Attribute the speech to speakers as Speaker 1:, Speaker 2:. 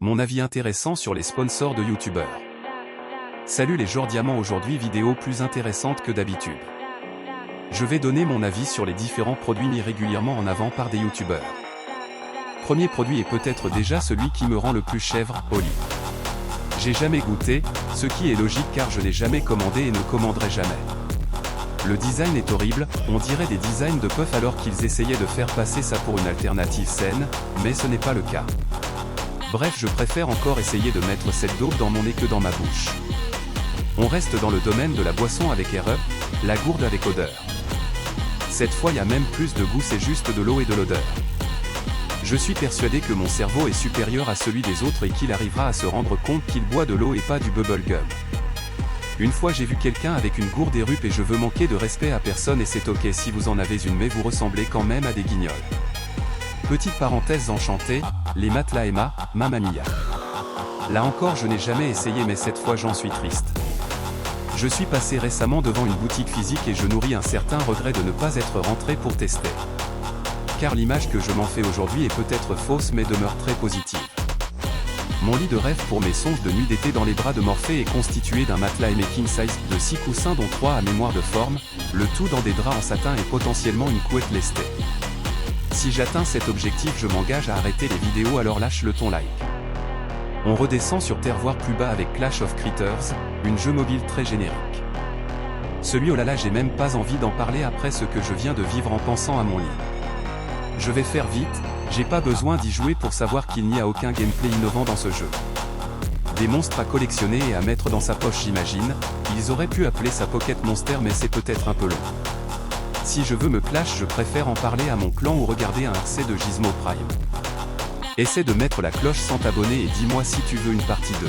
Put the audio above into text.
Speaker 1: Mon avis intéressant sur les sponsors de youtubeurs. Salut les joueurs diamants, aujourd'hui vidéo plus intéressante que d'habitude. Je vais donner mon avis sur les différents produits mis régulièrement en avant par des youtubeurs. Premier produit est peut-être déjà celui qui me rend le plus chèvre, Oli. J'ai jamais goûté, ce qui est logique car je n'ai jamais commandé et ne commanderai jamais. Le design est horrible, on dirait des designs de puff alors qu'ils essayaient de faire passer ça pour une alternative saine, mais ce n'est pas le cas. Bref, je préfère encore essayer de mettre cette daube dans mon nez que dans ma bouche. On reste dans le domaine de la boisson avec Air Up, la gourde avec odeur. Cette fois il y a même plus de goût, c'est juste de l'eau et de l'odeur. Je suis persuadé que mon cerveau est supérieur à celui des autres et qu'il arrivera à se rendre compte qu'il boit de l'eau et pas du bubblegum. Une fois j'ai vu quelqu'un avec une gourde Air Up et je veux manquer de respect à personne et c'est ok si vous en avez une mais vous ressemblez quand même à des guignols. Petite parenthèse enchantée, les matelas Emma, Mamma Mia. Là encore je n'ai jamais essayé mais cette fois j'en suis triste. Je suis passé récemment devant une boutique physique et je nourris un certain regret de ne pas être rentré pour tester. Car l'image que je m'en fais aujourd'hui est peut-être fausse mais demeure très positive. Mon lit de rêve pour mes songes de nuit d'été dans les bras de Morphée est constitué d'un matelas Emma King Size de 6 coussins dont 3 à mémoire de forme, le tout dans des draps en satin et potentiellement une couette lestée. Si j'atteins cet objectif je m'engage à arrêter les vidéos, alors lâche le ton like. On redescend sur terre voir plus bas avec Clash of Critters, une jeu mobile très générique. Celui oh là là j'ai même pas envie d'en parler après ce que je viens de vivre en pensant à mon lit. Je vais faire vite, j'ai pas besoin d'y jouer pour savoir qu'il n'y a aucun gameplay innovant dans ce jeu. Des monstres à collectionner et à mettre dans sa poche j'imagine, ils auraient pu appeler ça Pocket Monster mais c'est peut-être un peu long. Si je veux me clash je préfère en parler à mon clan ou regarder un RC de Gizmo Prime. Essaie de mettre la cloche sans t'abonner et dis-moi si tu veux une partie 2.